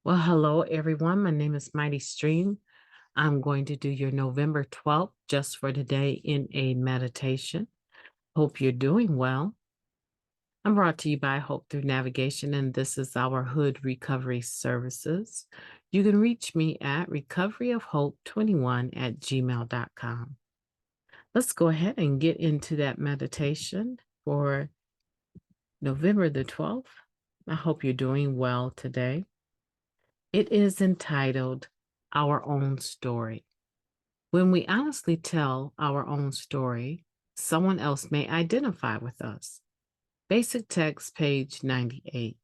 Well, hello everyone. My name is MightyStream. I'm going to do your November 12th just for today in a meditation. Hope you're doing well. I'm brought to you by Hope Through Navigation, and this is our Hood Recovery Services. You can reach me at recoveryofhope21@gmail.com. Let's go ahead and get into that meditation for November the 12th. I hope you're doing well today. It is entitled Our Own Story. When we honestly tell our own story, someone else may identify with us. Basic text, page 98.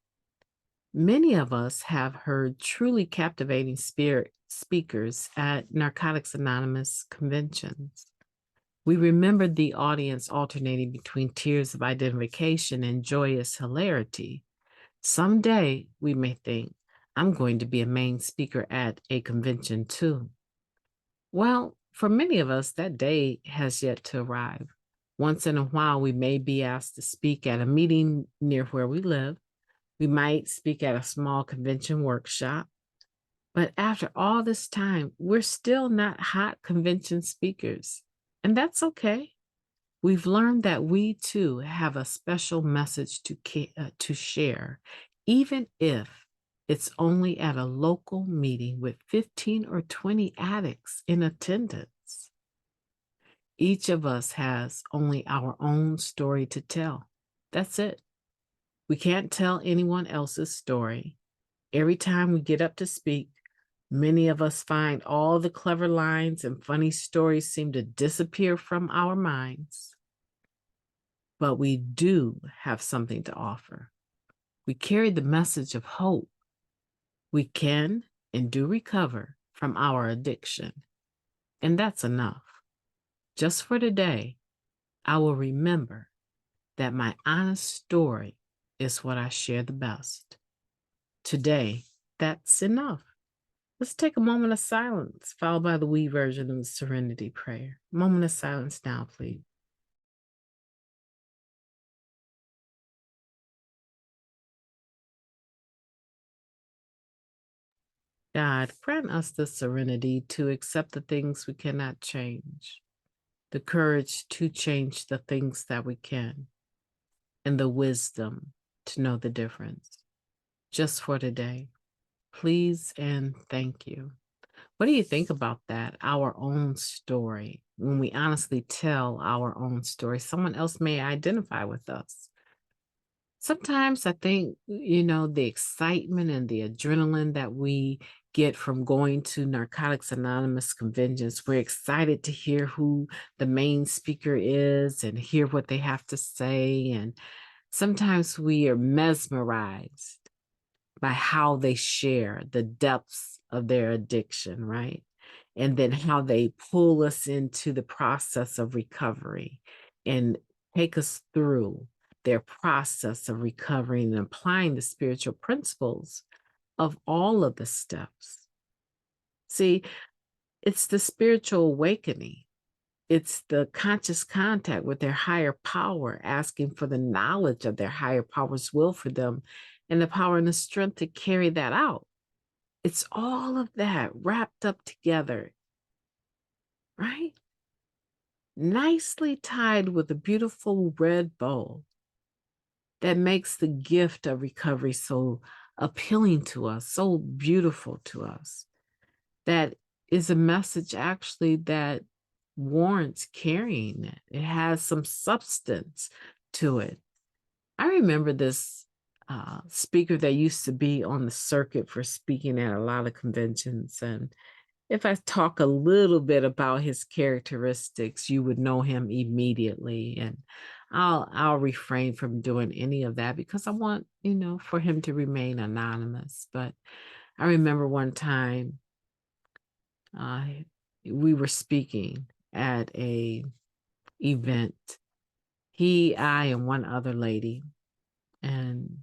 Many of us have heard truly captivating speakers at Narcotics Anonymous conventions. We remember the audience alternating between tears of identification and joyous hilarity. Someday, we may think, I'm going to be a main speaker at a convention too. Well, for many of us, that day has yet to arrive. Once in a while, we may be asked to speak at a meeting near where we live. We might speak at a small convention workshop. But after all this time, we're still not hot convention speakers. And that's okay. We've learned that we too have a special message to share, even if it's only at a local meeting with 15 or 20 addicts in attendance. Each of us has only our own story to tell. That's it. We can't tell anyone else's story. Every time we get up to speak, many of us find all the clever lines and funny stories seem to disappear from our minds. But we do have something to offer. We carry the message of hope. We can and do recover from our addiction. And that's enough. Just for today, I will remember that my honest story is what I share the best. Today, that's enough. Let's take a moment of silence, followed by the we version of the Serenity Prayer. Moment of silence now, please. God, grant us the serenity to accept the things we cannot change, the courage to change the things that we can, and the wisdom to know the difference. Just for today, please and thank you. What do you think about that? Our own story. When we honestly tell our own story, someone else may identify with us. Sometimes I think, the excitement and the adrenaline that we get from going to Narcotics Anonymous conventions, we're excited to hear who the main speaker is and hear what they have to say. And sometimes we are mesmerized by how they share the depths of their addiction, right? And then how they pull us into the process of recovery and take us through their process of recovering and applying the spiritual principles of all of the steps. See, it's the spiritual awakening. It's the conscious contact with their higher power, asking for the knowledge of their higher power's will for them and the power and the strength to carry that out. It's all of that wrapped up together, right? Nicely tied with a beautiful red bow that makes the gift of recovery so appealing to us, so beautiful to us. That is a message actually that warrants carrying it. It has some substance to it. I remember this speaker that used to be on the circuit for speaking at a lot of conventions. And if I talk a little bit about his characteristics, you would know him immediately. And I'll refrain from doing any of that because I want, for him to remain anonymous. But I remember one time uh, we were speaking at a event. He, I, and one other lady. And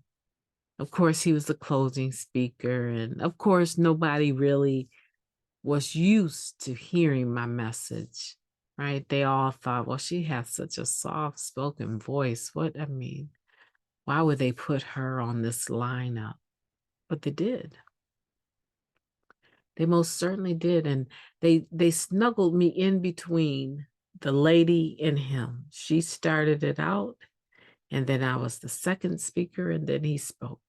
of course, he was the closing speaker. And of course, nobody really was used to hearing my message, right? They all thought, well, she has such a soft spoken voice. Why would they put her on this lineup? But they did. They most certainly did. And they snuggled me in between the lady and him. She started it out, and then I was the second speaker, and then he spoke.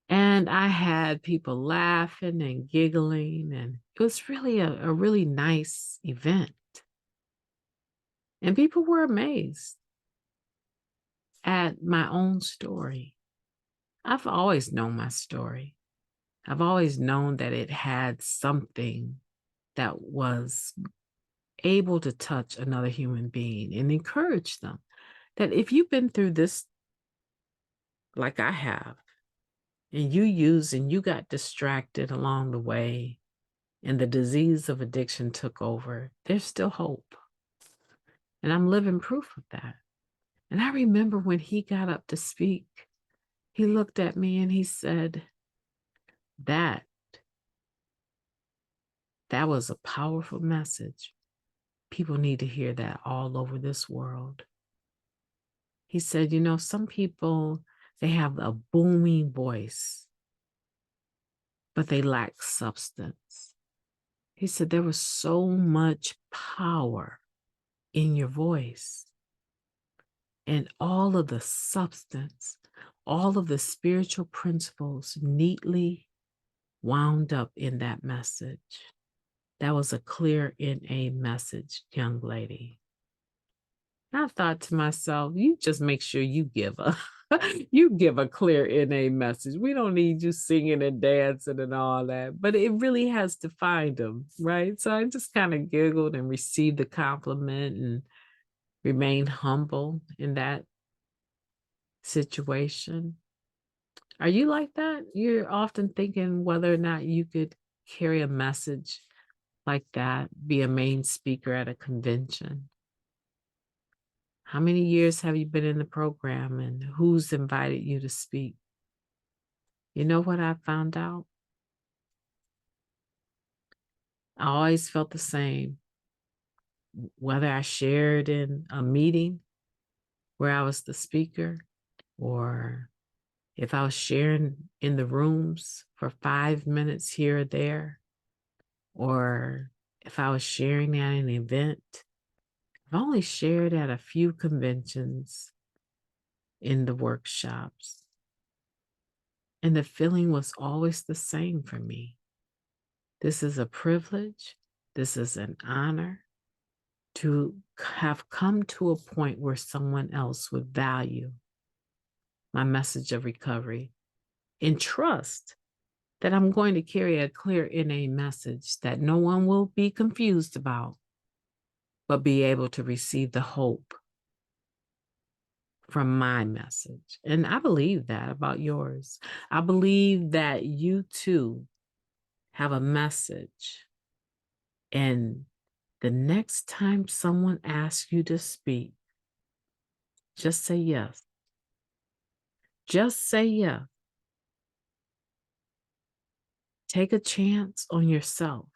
And I had people laughing and giggling, and it was really a really nice event. And people were amazed at my own story. I've always known my story. I've always known that it had something that was able to touch another human being and encourage them. That if you've been through this, like I have, and you got distracted along the way, and the disease of addiction took over, there's still hope. And I'm living proof of that. And I remember when he got up to speak, he looked at me and he said, that was a powerful message. People need to hear that all over this world. He said, some people, they have a booming voice, but they lack substance. He said, there was so much power in your voice, and all of the substance, all of the spiritual principles neatly wound up in that message. That was a clear NA message, young lady. I thought to myself, you just make sure you give a clear NA message. We don't need you singing and dancing and all that, but it really has to find them, right? So I just kind of giggled and received the compliment and remained humble in that situation. Are you like that? You're often thinking whether or not you could carry a message like that, be a main speaker at a convention. How many years have you been in the program, and who's invited you to speak? You know what I found out? I always felt the same. Whether I shared in a meeting where I was the speaker, or if I was sharing in the rooms for 5 minutes here or there, or if I was sharing at an event, I've only shared at a few conventions in the workshops. And the feeling was always the same for me. This is a privilege. This is an honor to have come to a point where someone else would value my message of recovery and trust that I'm going to carry a clear NA message that no one will be confused about, but be able to receive the hope from my message. And I believe that about yours. I believe that you too have a message. And the next time someone asks you to speak, just say yes. Just say yes. Take a chance on yourself,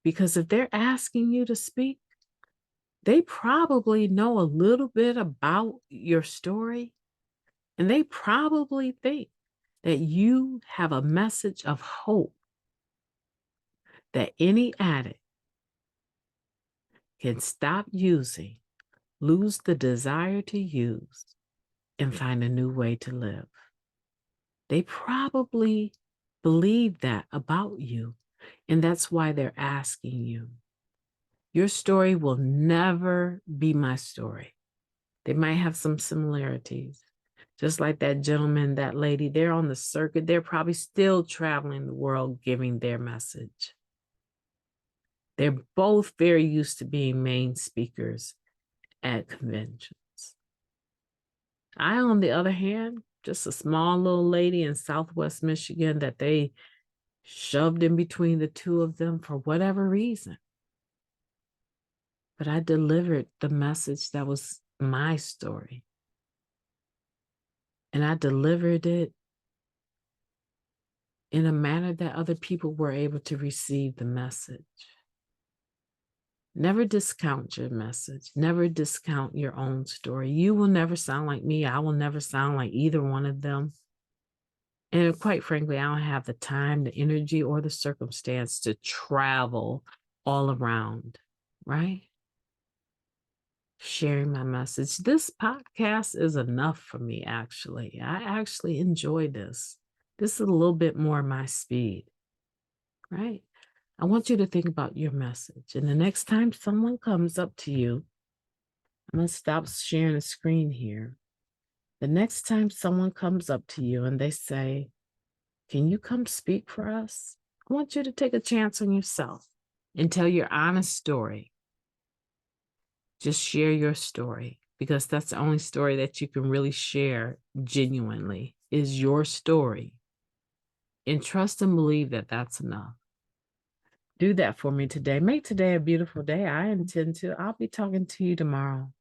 because if they're asking you to speak, they probably know a little bit about your story, and they probably think that you have a message of hope that any addict can stop using, lose the desire to use, and find a new way to live. They probably believe that about you, and that's why they're asking you. Your story will never be my story. They might have some similarities. Just like that gentleman, that lady, they're on the circuit. They're probably still traveling the world giving their message. They're both very used to being main speakers at conventions. I, on the other hand, just a small little lady in Southwest Michigan that they shoved in between the two of them for whatever reason. But I delivered the message that was my story. And I delivered it in a manner that other people were able to receive the message. Never discount your message. Never discount your own story. You will never sound like me. I will never sound like either one of them. And quite frankly, I don't have the time, the energy, or the circumstance to travel all around, right? Sharing my message. This podcast is enough for me, actually. I actually enjoy this. This is a little bit more my speed, right? I want you to think about your message. And the next time someone comes up to you, I'm going to stop sharing the screen here. The next time someone comes up to you and they say, "Can you come speak for us?" I want you to take a chance on yourself and tell your honest story. Just share your story, because that's the only story that you can really share genuinely is your story. And trust and believe that that's enough. Do that for me today. Make today a beautiful day. I intend to. I'll be talking to you tomorrow.